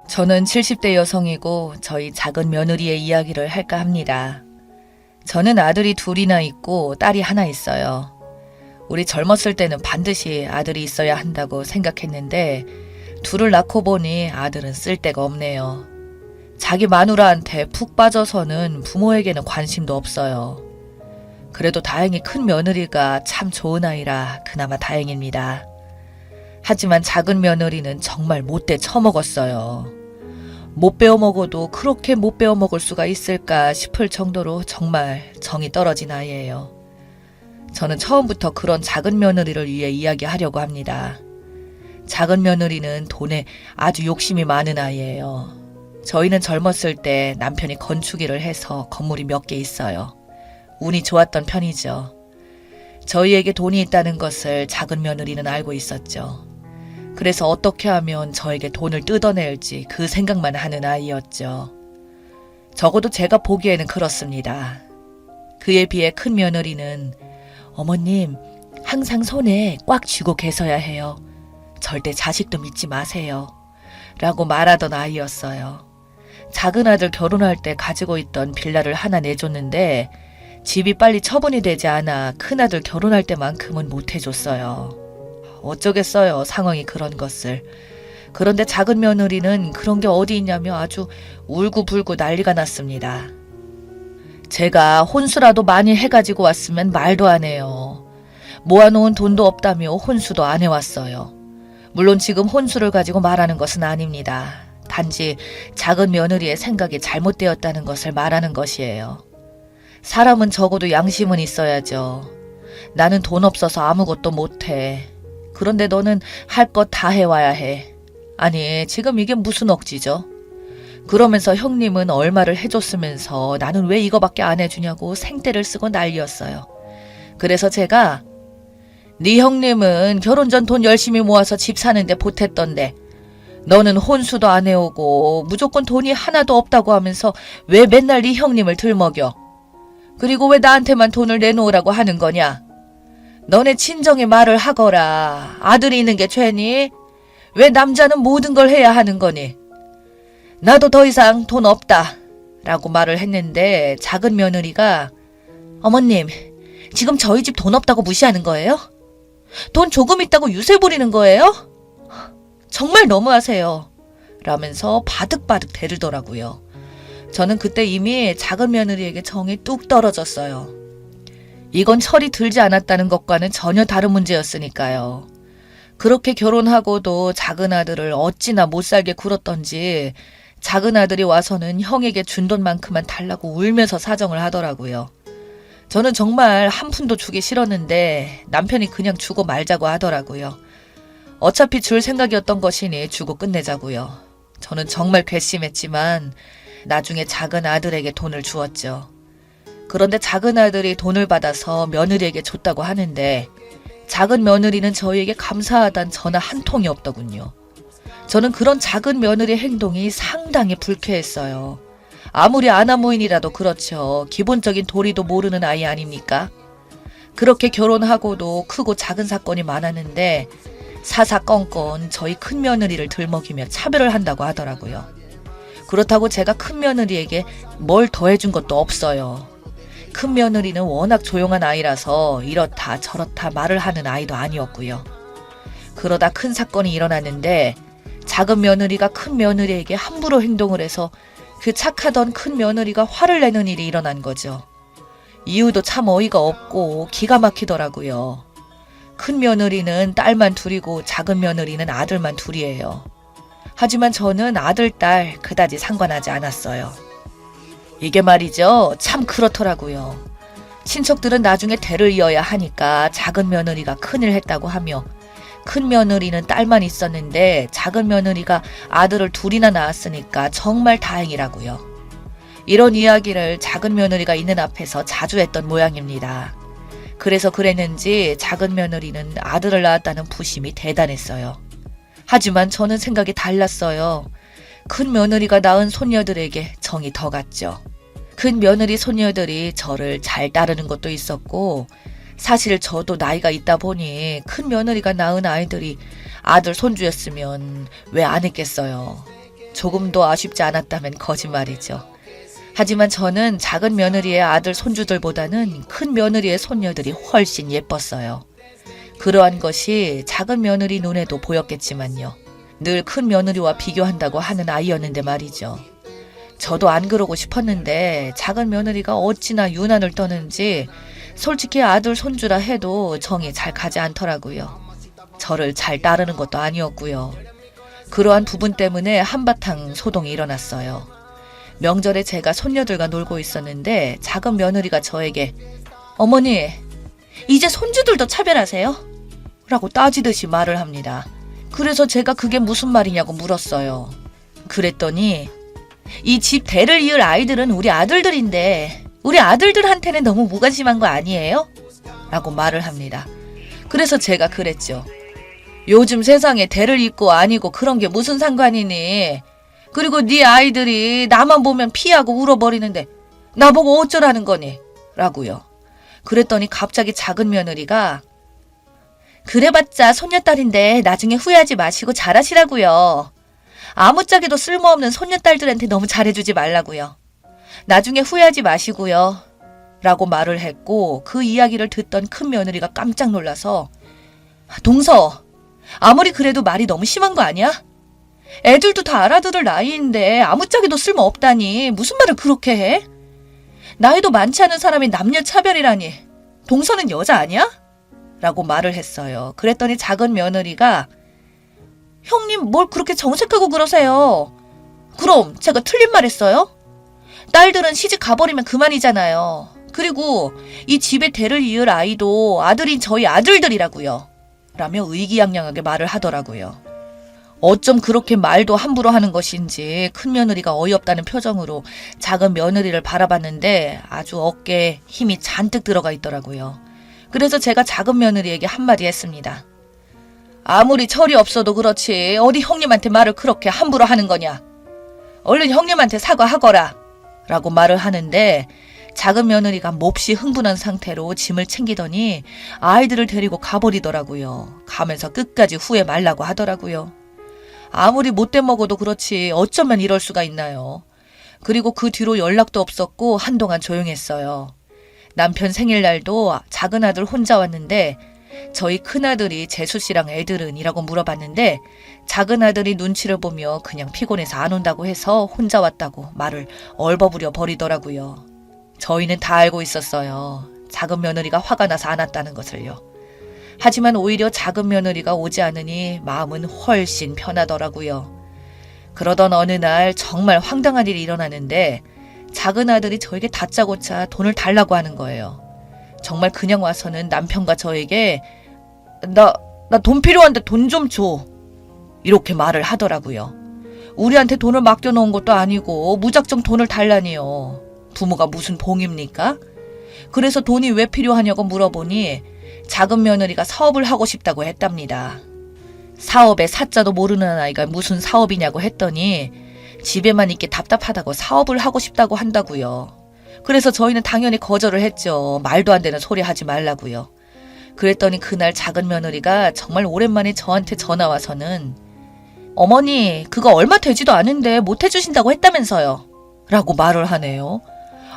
저는 70대 여성이고 저희 작은 며느리의 이야기를 할까 합니다. 저는 아들이 둘이나 있고 딸이 하나 있어요. 우리 젊었을 때는 반드시 아들이 있어야 한다고 생각했는데 둘을 낳고 보니 아들은 쓸데가 없네요. 자기 마누라한테 푹 빠져서는 부모에게는 관심도 없어요. 그래도 다행히 큰 며느리가 참 좋은 아이라 그나마 다행입니다. 하지만 작은 며느리는 정말 못돼 처먹었어요. 못 배워 먹어도 그렇게 못 배워 먹을 수가 있을까 싶을 정도로 정말 정이 떨어진 아이예요. 저는 처음부터 그런 작은 며느리를 위해 이야기하려고 합니다. 작은 며느리는 돈에 아주 욕심이 많은 아이예요. 저희는 젊었을 때 남편이 건축일을 해서 건물이 몇 개 있어요. 운이 좋았던 편이죠. 저희에게 돈이 있다는 것을 작은 며느리는 알고 있었죠. 그래서 어떻게 하면 저에게 돈을 뜯어낼지 그 생각만 하는 아이였죠. 적어도 제가 보기에는 그렇습니다. 그에 비해 큰 며느리는 어머님, 항상 손에 꽉 쥐고 계셔야 해요. 절대 자식도 믿지 마세요. 라고 말하던 아이였어요. 작은 아들 결혼할 때 가지고 있던 빌라를 하나 내줬는데 집이 빨리 처분이 되지 않아 큰 아들 결혼할 때만큼은 못 해줬어요. 어쩌겠어요, 상황이 그런 것을. 그런데 작은 며느리는 그런 게 어디 있냐며 아주 울고불고 난리가 났습니다. 제가 혼수라도 많이 해가지고 왔으면 말도 안 해요. 모아놓은 돈도 없다며 혼수도 안 해왔어요. 물론 지금 혼수를 가지고 말하는 것은 아닙니다. 단지 작은 며느리의 생각이 잘못되었다는 것을 말하는 것이에요. 사람은 적어도 양심은 있어야죠. 나는 돈 없어서 아무것도 못해. 그런데 너는 할 것 다 해와야 해. 아니, 지금 이게 무슨 억지죠? 그러면서 형님은 얼마를 해줬으면서 나는 왜 이거밖에 안 해주냐고 생떼를 쓰고 난리였어요. 그래서 제가 네 형님은 결혼 전 돈 열심히 모아서 집 사는데 보탰던데 너는 혼수도 안 해오고 무조건 돈이 하나도 없다고 하면서 왜 맨날 네 형님을 들먹여? 그리고 왜 나한테만 돈을 내놓으라고 하는 거냐? 너네 친정에 말을 하거라. 아들이 있는 게 죄니? 왜 남자는 모든 걸 해야 하는 거니? 나도 더 이상 돈 없다. 라고 말을 했는데 작은 며느리가 어머님, 지금 저희 집 돈 없다고 무시하는 거예요? 돈 조금 있다고 유세 부리는 거예요? 정말 너무하세요. 라면서 바득바득 대들더라고요. 저는 그때 이미 작은 며느리에게 정이 뚝 떨어졌어요. 이건 철이 들지 않았다는 것과는 전혀 다른 문제였으니까요. 그렇게 결혼하고도 작은 아들을 어찌나 못살게 굴었던지 작은 아들이 와서는 형에게 준 돈만큼만 달라고 울면서 사정을 하더라고요. 저는 정말 한 푼도 주기 싫었는데 남편이 그냥 주고 말자고 하더라고요. 어차피 줄 생각이었던 것이니 주고 끝내자고요. 저는 정말 괘씸했지만 나중에 작은 아들에게 돈을 주었죠. 그런데 작은 아들이 돈을 받아서 며느리에게 줬다고 하는데 작은 며느리는 저희에게 감사하단 전화 한 통이 없더군요. 저는 그런 작은 며느리의 행동이 상당히 불쾌했어요. 아무리 아나무인이라도 그렇죠. 기본적인 도리도 모르는 아이 아닙니까? 그렇게 결혼하고도 크고 작은 사건이 많았는데 사사건건 저희 큰 며느리를 들먹이며 차별을 한다고 하더라고요. 그렇다고 제가 큰 며느리에게 뭘 더해준 것도 없어요. 큰 며느리는 워낙 조용한 아이라서 이렇다 저렇다 말을 하는 아이도 아니었고요. 그러다 큰 사건이 일어났는데 작은 며느리가 큰 며느리에게 함부로 행동을 해서 그 착하던 큰 며느리가 화를 내는 일이 일어난 거죠. 이유도 참 어이가 없고 기가 막히더라고요. 큰 며느리는 딸만 둘이고 작은 며느리는 아들만 둘이에요. 하지만 저는 아들, 딸 그다지 상관하지 않았어요. 이게 말이죠. 참 그렇더라고요. 친척들은 나중에 대를 이어야 하니까 작은 며느리가 큰일 했다고 하며 큰 며느리는 딸만 있었는데 작은 며느리가 아들을 둘이나 낳았으니까 정말 다행이라고요. 이런 이야기를 작은 며느리가 있는 앞에서 자주 했던 모양입니다. 그래서 그랬는지 작은 며느리는 아들을 낳았다는 부심이 대단했어요. 하지만 저는 생각이 달랐어요. 큰 며느리가 낳은 손녀들에게 정이 더 갔죠. 큰 며느리 손녀들이 저를 잘 따르는 것도 있었고 사실 저도 나이가 있다 보니 큰 며느리가 낳은 아이들이 아들 손주였으면 왜 안 했겠어요. 조금도 아쉽지 않았다면 거짓말이죠. 하지만 저는 작은 며느리의 아들 손주들보다는 큰 며느리의 손녀들이 훨씬 예뻤어요. 그러한 것이 작은 며느리 눈에도 보였겠지만요. 늘 큰 며느리와 비교한다고 하는 아이였는데 말이죠. 저도 안 그러고 싶었는데 작은 며느리가 어찌나 유난을 떠는지 솔직히 아들 손주라 해도 정이 잘 가지 않더라고요. 저를 잘 따르는 것도 아니었고요. 그러한 부분 때문에 한바탕 소동이 일어났어요. 명절에 제가 손녀들과 놀고 있었는데 작은 며느리가 저에게 어머니, 이제 손주들도 차별하세요? 라고 따지듯이 말을 합니다. 그래서 제가 그게 무슨 말이냐고 물었어요. 그랬더니 이 집 대를 이을 아이들은 우리 아들들인데 우리 아들들한테는 너무 무관심한 거 아니에요? 라고 말을 합니다. 그래서 제가 그랬죠. 요즘 세상에 대를 잇고 아니고 그런 게 무슨 상관이니? 그리고 네 아이들이 나만 보면 피하고 울어버리는데 나보고 어쩌라는 거니? 라고요. 그랬더니 갑자기 작은 며느리가 그래봤자 손녀딸인데 나중에 후회하지 마시고 잘하시라고요. 아무짝에도 쓸모없는 손녀딸들한테 너무 잘해주지 말라고요. 나중에 후회하지 마시고요. 라고 말을 했고 그 이야기를 듣던 큰 며느리가 깜짝 놀라서 동서, 아무리 그래도 말이 너무 심한 거 아니야? 애들도 다 알아들을 나이인데 아무짝에도 쓸모없다니 무슨 말을 그렇게 해? 나이도 많지 않은 사람이 남녀 차별이라니 동서는 여자 아니야? 라고 말을 했어요. 그랬더니 작은 며느리가 형님 뭘 그렇게 정색하고 그러세요? 그럼 제가 틀린 말 했어요? 딸들은 시집 가버리면 그만이잖아요. 그리고 이 집에 대를 이을 아이도 아들인 저희 아들들이라고요. 라며 의기양양하게 말을 하더라고요. 어쩜 그렇게 말도 함부로 하는 것인지 큰 며느리가 어이없다는 표정으로 작은 며느리를 바라봤는데 아주 어깨에 힘이 잔뜩 들어가 있더라고요. 그래서 제가 작은 며느리에게 한마디 했습니다. 아무리 철이 없어도 그렇지 어디 형님한테 말을 그렇게 함부로 하는 거냐. 얼른 형님한테 사과하거라. 라고 말을 하는데 작은 며느리가 몹시 흥분한 상태로 짐을 챙기더니 아이들을 데리고 가버리더라고요. 가면서 끝까지 후회 말라고 하더라고요. 아무리 못돼 먹어도 그렇지 어쩌면 이럴 수가 있나요. 그리고 그 뒤로 연락도 없었고 한동안 조용했어요. 남편 생일날도 작은 아들 혼자 왔는데 저희 큰아들이 재수씨랑 애들은 이라고 물어봤는데 작은 아들이 눈치를 보며 그냥 피곤해서 안 온다고 해서 혼자 왔다고 말을 얼버무려 버리더라고요. 저희는 다 알고 있었어요. 작은 며느리가 화가 나서 안 왔다는 것을요. 하지만 오히려 작은 며느리가 오지 않으니 마음은 훨씬 편하더라고요. 그러던 어느 날 정말 황당한 일이 일어나는데 작은 아들이 저에게 다짜고짜 돈을 달라고 하는 거예요. 정말 그냥 와서는 남편과 저에게 나 돈 필요한데 돈 좀 줘. 이렇게 말을 하더라고요. 우리한테 돈을 맡겨놓은 것도 아니고 무작정 돈을 달라니요. 부모가 무슨 봉입니까? 그래서 돈이 왜 필요하냐고 물어보니 작은 며느리가 사업을 하고 싶다고 했답니다. 사업에 사자도 모르는 아이가 무슨 사업이냐고 했더니 집에만 있기 답답하다고 사업을 하고 싶다고 한다고요. 그래서 저희는 당연히 거절을 했죠. 말도 안 되는 소리 하지 말라고요. 그랬더니 그날 작은 며느리가 정말 오랜만에 저한테 전화 와서는 어머니 그거 얼마 되지도 않은데 못 해주신다고 했다면서요. 라고 말을 하네요.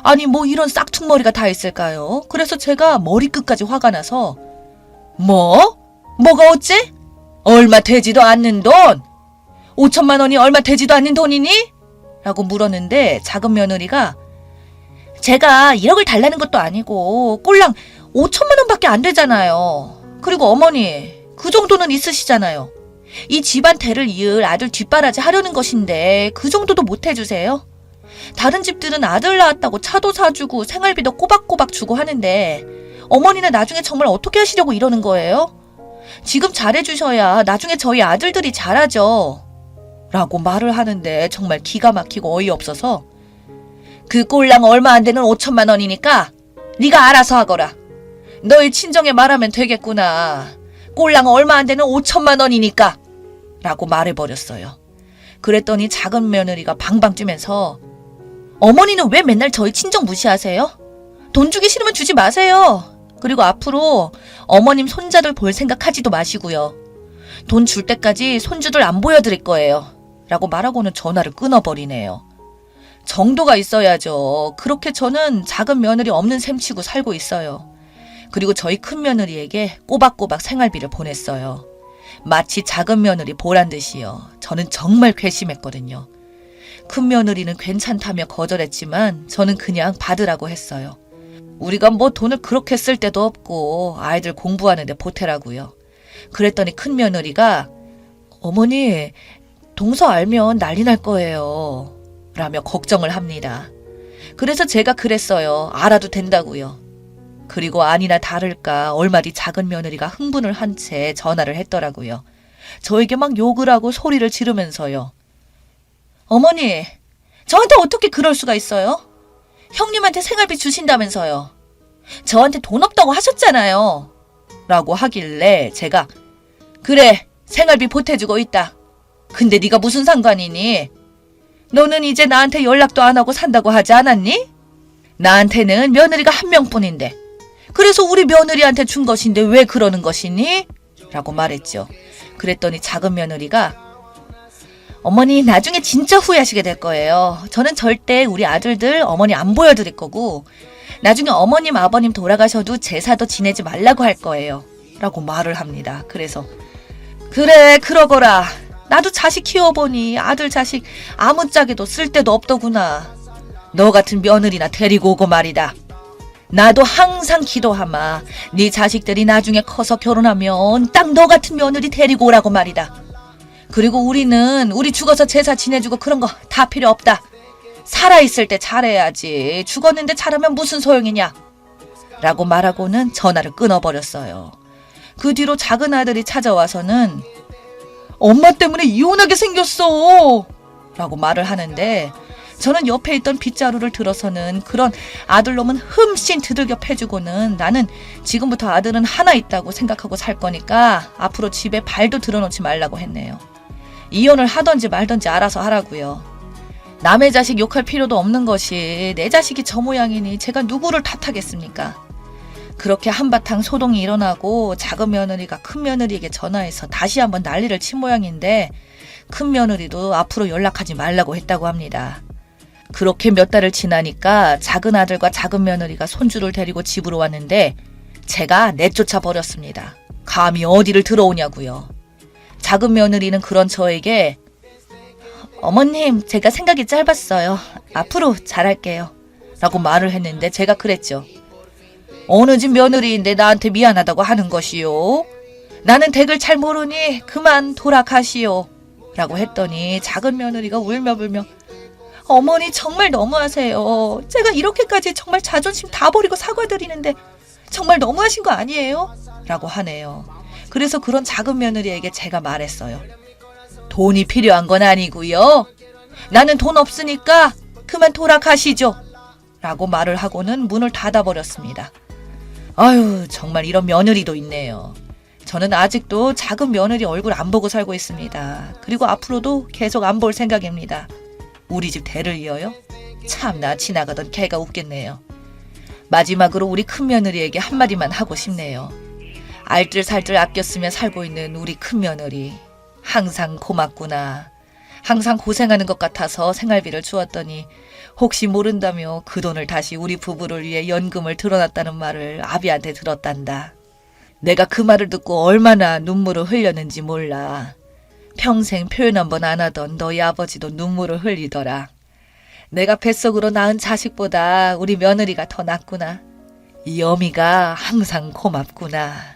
아니 뭐 이런 싹퉁머리가 다 있을까요? 그래서 제가 머리끝까지 화가 나서 뭐가 어째? 얼마 되지도 않는 돈? 5천만 원이 얼마 되지도 않는 돈이니? 라고 물었는데 작은 며느리가 제가 1억을 달라는 것도 아니고 꼴랑 5천만 원밖에 안 되잖아요. 그리고 어머니 그 정도는 있으시잖아요. 이 집안 대를 이을 아들 뒷바라지 하려는 것인데 그 정도도 못 해주세요? 다른 집들은 아들 낳았다고 차도 사주고 생활비도 꼬박꼬박 주고 하는데 어머니는 나중에 정말 어떻게 하시려고 이러는 거예요? 지금 잘해주셔야 나중에 저희 아들들이 잘하죠. 라고 말을 하는데 정말 기가 막히고 어이없어서 그 꼴랑 얼마 안 되는 5천만 원이니까 네가 알아서 하거라. 너희 친정에 말하면 되겠구나. 꼴랑 얼마 안 되는 5천만 원이니까 라고 말해버렸어요. 그랬더니 작은 며느리가 방방 뛰면서 어머니는 왜 맨날 저희 친정 무시하세요? 돈 주기 싫으면 주지 마세요. 그리고 앞으로 어머님 손자들 볼 생각하지도 마시고요. 돈 줄 때까지 손주들 안 보여드릴 거예요. 라고 말하고는 전화를 끊어버리네요. 정도가 있어야죠. 그렇게 저는 작은 며느리 없는 셈치고 살고 있어요. 그리고 저희 큰 며느리에게 꼬박꼬박 생활비를 보냈어요. 마치 작은 며느리 보란 듯이요. 저는 정말 괘씸했거든요. 큰 며느리는 괜찮다며 거절했지만 저는 그냥 받으라고 했어요. 우리가 뭐 돈을 그렇게 쓸 데도 없고 아이들 공부하는데 보태라고요. 그랬더니 큰 며느리가 어머니 동서 알면 난리 날 거예요. 라며 걱정을 합니다. 그래서 제가 그랬어요. 알아도 된다고요. 그리고 아니나 다를까 얼마 뒤 작은 며느리가 흥분을 한 채 전화를 했더라고요. 저에게 막 욕을 하고 소리를 지르면서요. 어머니, 저한테 어떻게 그럴 수가 있어요? 형님한테 생활비 주신다면서요. 저한테 돈 없다고 하셨잖아요. 라고 하길래 제가 그래, 생활비 보태주고 있다. 근데 네가 무슨 상관이니? 너는 이제 나한테 연락도 안 하고 산다고 하지 않았니? 나한테는 며느리가 한 명뿐인데 그래서 우리 며느리한테 준 것인데 왜 그러는 것이니? 라고 말했죠. 그랬더니 작은 며느리가 어머니 나중에 진짜 후회하시게 될 거예요. 저는 절대 우리 아들들 어머니 안 보여드릴 거고 나중에 어머님 아버님 돌아가셔도 제사도 지내지 말라고 할 거예요. 라고 말을 합니다. 그래서 그래 그러거라. 나도 자식 키워보니 아들 자식 아무짝에도 쓸데도 없더구나. 너 같은 며느리나 데리고 오고 말이다. 나도 항상 기도하마. 네 자식들이 나중에 커서 결혼하면 딱 너 같은 며느리 데리고 오라고 말이다. 그리고 우리는 우리 죽어서 제사 지내주고 그런 거 다 필요 없다. 살아있을 때 잘해야지. 죽었는데 잘하면 무슨 소용이냐. 라고 말하고는 전화를 끊어버렸어요. 그 뒤로 작은 아들이 찾아와서는 엄마 때문에 이혼하게 생겼어. 라고 말을 하는데 저는 옆에 있던 빗자루를 들어서는 그런 아들놈은 흠씬 두들겨 패주고는 나는 지금부터 아들은 하나 있다고 생각하고 살 거니까 앞으로 집에 발도 들어놓지 말라고 했네요. 이혼을 하던지 말던지 알아서 하라고요. 남의 자식 욕할 필요도 없는 것이 내 자식이 저 모양이니 제가 누구를 탓하겠습니까? 그렇게 한바탕 소동이 일어나고 작은 며느리가 큰 며느리에게 전화해서 다시 한번 난리를 친 모양인데 큰 며느리도 앞으로 연락하지 말라고 했다고 합니다. 그렇게 몇 달을 지나니까 작은 아들과 작은 며느리가 손주를 데리고 집으로 왔는데 제가 내쫓아 버렸습니다. 감히 어디를 들어오냐고요. 작은 며느리는 그런 저에게 어머님 제가 생각이 짧았어요. 앞으로 잘할게요. 라고 말을 했는데 제가 그랬죠. 어느 집 며느리인데 나한테 미안하다고 하는 것이요. 나는 댁을 잘 모르니 그만 돌아가시오. 라고 했더니 작은 며느리가 울며불며 어머니 정말 너무하세요. 제가 이렇게까지 정말 자존심 다 버리고 사과드리는데 정말 너무하신 거 아니에요? 라고 하네요. 그래서 그런 작은 며느리에게 제가 말했어요. 돈이 필요한 건 아니고요. 나는 돈 없으니까 그만 돌아가시죠. 라고 말을 하고는 문을 닫아버렸습니다. 아유 정말 이런 며느리도 있네요. 저는 아직도 작은 며느리 얼굴 안 보고 살고 있습니다. 그리고 앞으로도 계속 안 볼 생각입니다. 우리 집 대를 이어요? 참나 지나가던 개가 웃겠네요. 마지막으로 우리 큰 며느리에게 한마디만 하고 싶네요. 알뜰살뜰 아껴 쓰며 살고 있는 우리 큰 며느리 항상 고맙구나. 항상 고생하는 것 같아서 생활비를 주었더니 혹시 모른다며 그 돈을 다시 우리 부부를 위해 연금을 들어놨다는 말을 아비한테 들었단다. 내가 그 말을 듣고 얼마나 눈물을 흘렸는지 몰라. 평생 표현 한번 안 하던 너희 아버지도 눈물을 흘리더라. 내가 뱃속으로 낳은 자식보다 우리 며느리가 더 낫구나. 이 어미가 항상 고맙구나.